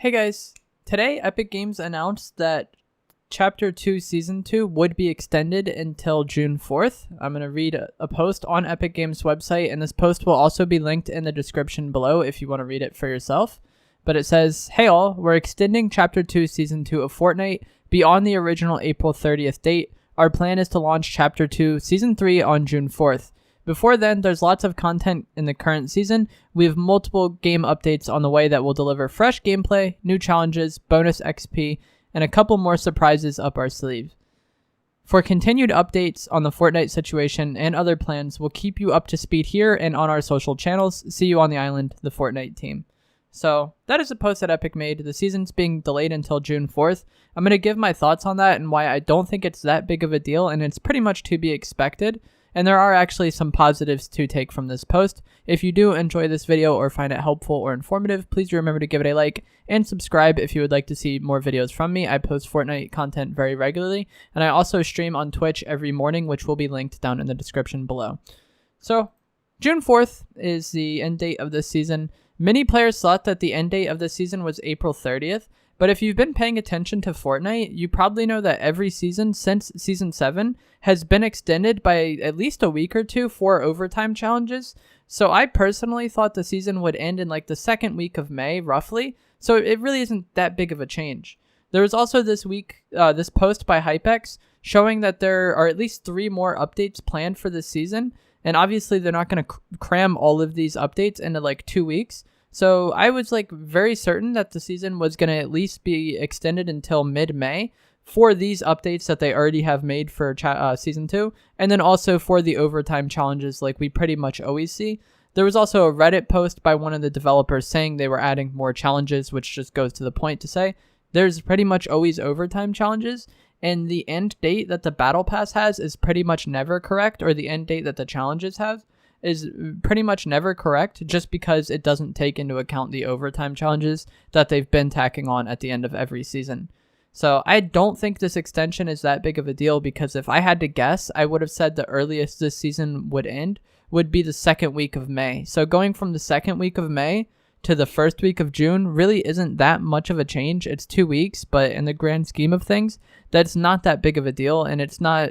Hey guys, today Epic Games announced that Chapter 2 Season 2 would be extended until June 4th. I'm going to read a post on Epic Games' website, and this post will also be linked in the description below if you want to read it for yourself. But it says, "Hey all, we're extending Chapter 2 Season 2 of Fortnite beyond the original April 30th date. Our plan is to launch Chapter 2 Season 3 on June 4th. Before then, there's lots of content in the current season. We have multiple game updates on the way that will deliver fresh gameplay, new challenges, bonus XP, and a couple more surprises up our sleeve. For continued updates on the Fortnite situation and other plans, we'll keep you up to speed here and on our social channels. See you on the island, the Fortnite team." So that is a post that Epic made. The season's being delayed until June 4th. I'm going to give my thoughts on that and why I don't think it's that big of a deal, and it's pretty much to be expected. And there are actually some positives to take from this post. If you do enjoy this video or find it helpful or informative, please remember to give it a like and subscribe if you would like to see more videos from me. I post Fortnite content very regularly, and I also stream on Twitch every morning, which will be linked down in the description below. So, June 4th is the end date of this season. Many players thought that the end date of this season was April 30th, but if you've been paying attention to Fortnite, you probably know that every season since Season 7 has been extended by at least a week or two for overtime challenges. So I personally thought the season would end in like the second week of May, roughly. So it really isn't that big of a change. There was also this post by Hypex showing that there are at least 3 more updates planned for this season. And obviously they're not going to cram all of these updates into like 2 weeks. So I was like very certain that the season was going to at least be extended until mid-May for these updates that they already have made for Season 2. And then also for the overtime challenges like we pretty much always see. There was also a Reddit post by one of the developers saying they were adding more challenges, which just goes to the point to say there's pretty much always overtime challenges. And the end date that the Battle Pass has is pretty much never correct, or the end date that the challenges have is pretty much never correct, just because it doesn't take into account the overtime challenges that they've been tacking on at the end of every season. So I don't think this extension is that big of a deal, because if I had to guess, I would have said the earliest this season would end would be the second week of May. So going from the second week of May to the first week of June really isn't that much of a change. It's 2 weeks, but in the grand scheme of things, that's not that big of a deal, and it's not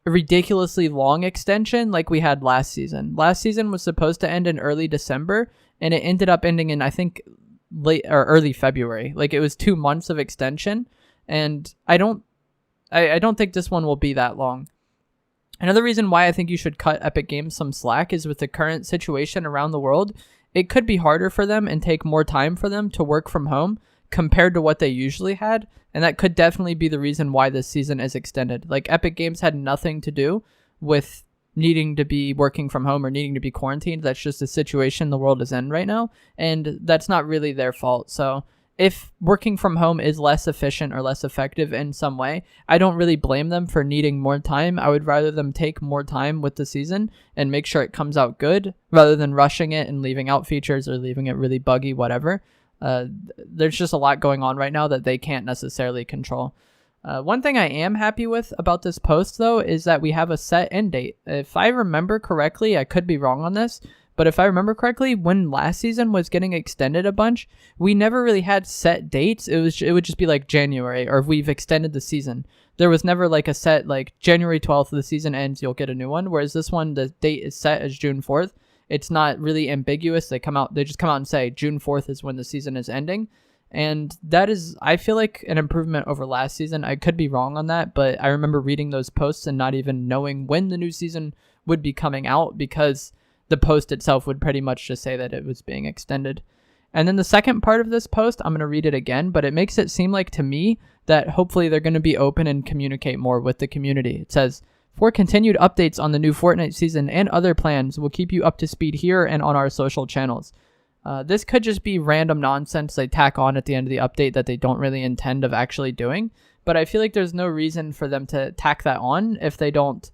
a ridiculously long extension like we had last season. Last season was supposed to end in early December, and it ended up ending in, I think, late or early February. Like, it was 2 months of extension, and I don't think this one will be that long. Another reason why I think you should cut Epic Games some slack is with the current situation around the world. It could be harder for them and take more time for them to work from home compared to what they usually had, and that could definitely be the reason why this season is extended. Like, Epic Games had nothing to do with needing to be working from home or needing to be quarantined. That's just the situation the world is in right now, and that's not really their fault. So if working from home is less efficient or less effective in some way, I don't really blame them for needing more time. I would rather them take more time with the season and make sure it comes out good rather than rushing it and leaving out features or leaving it really buggy, whatever. There's just a lot going on right now that they can't necessarily control. One thing I am happy with about this post, though, is that we have a set end date. If I remember correctly, I could be wrong on this, but if I remember correctly, when last season was getting extended a bunch, we never really had set dates. It would just be like January, or if we've extended the season. There was never like a set, like January 12th, the season ends, you'll get a new one. Whereas this one, the date is set as June 4th. It's not really ambiguous. They just come out and say June 4th is when the season is ending. And that is, I feel like, an improvement over last season. I could be wrong on that, but I remember reading those posts and not even knowing when the new season would be coming out, because the post itself would pretty much just say that it was being extended. And then the second part of this post, I'm going to read it again, but it makes it seem like to me that hopefully they're going to be open and communicate more with the community. It says, "For continued updates on the new Fortnite season and other plans, we'll keep you up to speed here and on our social channels." This could just be random nonsense they tack on at the end of the update that they don't really intend of actually doing, but I feel like there's no reason for them to tack that on if they don't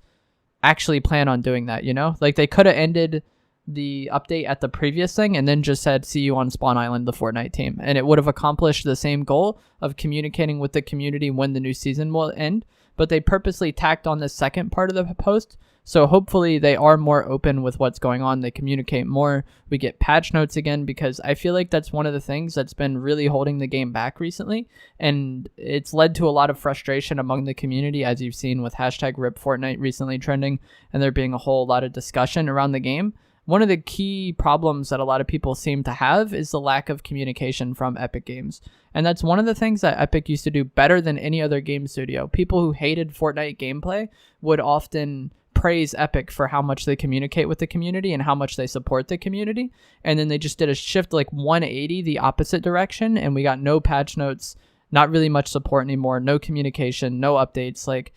actually plan on doing that, you know? Like, they could have ended the update at the previous thing and then just said, "See you on Spawn Island, the Fortnite team," and it would have accomplished the same goal of communicating with the community when the new season will end. But they purposely tacked on the second part of the post So hopefully they are more open with what's going on. They communicate more. We get patch notes again, because I feel like that's one of the things that's been really holding the game back recently. And it's led to a lot of frustration among the community, as you've seen with hashtag Rip Fortnite recently trending, and there being a whole lot of discussion around the game. One of the key problems that a lot of people seem to have is the lack of communication from Epic Games. And that's one of the things that Epic used to do better than any other game studio. People who hated Fortnite gameplay would often praise Epic for how much they communicate with the community and how much they support the community. And then they just did a shift like 180 the opposite direction, and we got no patch notes, not really much support anymore, no communication, no updates. Like,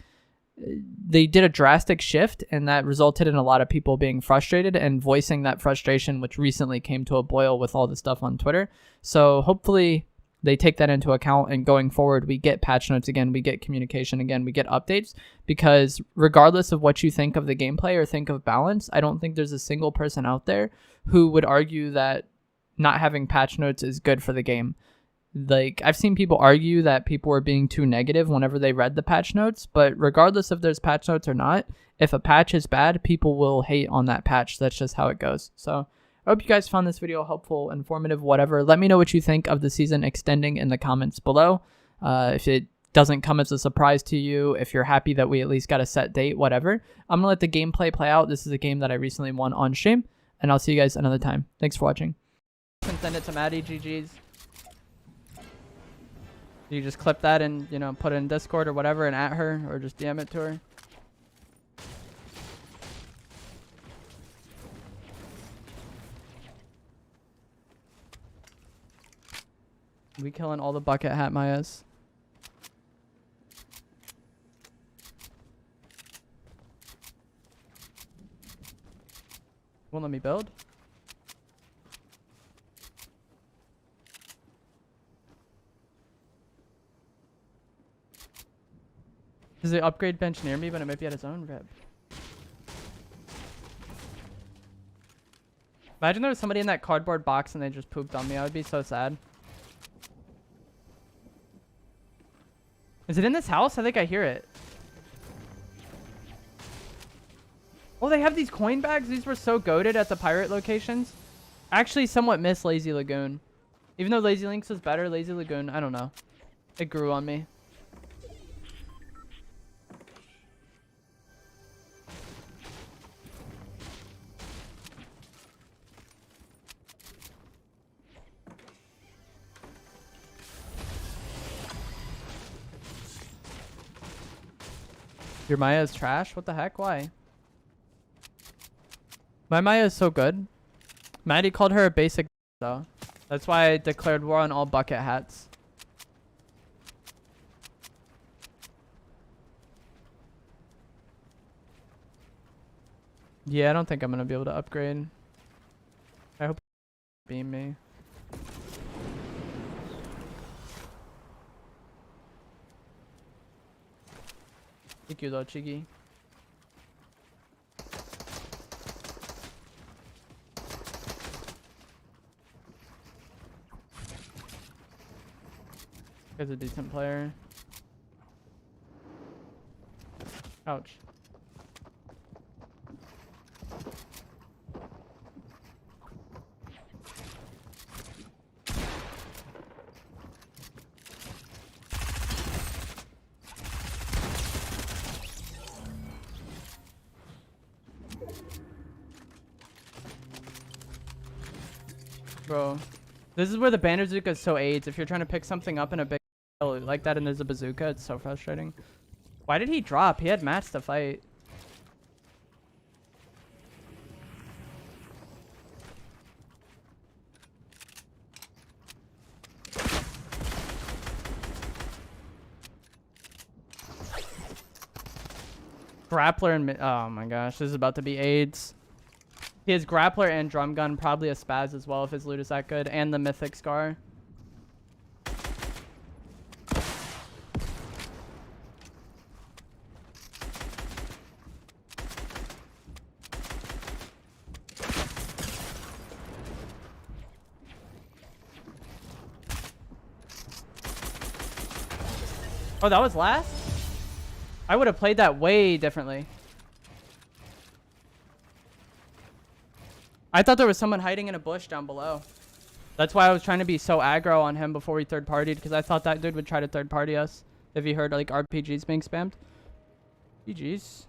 they did a drastic shift, and that resulted in a lot of people being frustrated and voicing that frustration, which recently came to a boil with all the stuff on Twitter. So hopefully they take that into account, and going forward, we get patch notes again, we get communication again, we get updates, because regardless of what you think of the gameplay or think of balance, I don't think there's a single person out there who would argue that not having patch notes is good for the game. Like, I've seen people argue that people were being too negative whenever they read the patch notes, but regardless if there's patch notes or not, if a patch is bad, people will hate on that patch. That's just how it goes. So I hope you guys found this video helpful, informative, whatever. Let me know what you think of the season extending in the comments below. If it doesn't come as a surprise to you, if you're happy that we at least got a set date, whatever. I'm going to let the gameplay play out. This is a game that I recently won on stream, and I'll see you guys another time. Thanks for watching. Send it to Maddie, GG's. You just clip that and, you know, put it in Discord or whatever and at her, or just DM it to her. We killing all the bucket hat Mayas. Won't let me build. There's an upgrade bench near me, but it might be at its own rip. Imagine there was somebody in that cardboard box and they just pooped on me. I would be so sad. Is it in this house? I think I hear it. Oh, they have these coin bags. These were so goated at the pirate locations. I actually somewhat miss Lazy Lagoon. Even though Lazy Links was better, Lazy Lagoon, I don't know. It grew on me. Your Maya is trash? What the heck? Why? My Maya is so good. Maddie called her a basic though. That's why I declared war on all bucket hats. Yeah, I don't think I'm gonna be able to upgrade. I hope you beam me. Thank you though, Chiggy. Guy's a decent player. Ouch. Bro, this is where the Banderzooka is so aids. If you're trying to pick something up in a big like that and there's a bazooka, it's so frustrating. Why did he drop? He had mats to fight. Grappler and oh my gosh, this is about to be AIDS. He has grappler and drum gun, probably a spaz as well if his loot is that good, and the mythic scar. Oh, that was last? I would have played that way differently. I thought there was someone hiding in a bush down below. That's why I was trying to be so aggro on him before we third-partied, because I thought that dude would try to third-party us if he heard, like, RPGs being spammed. GG's.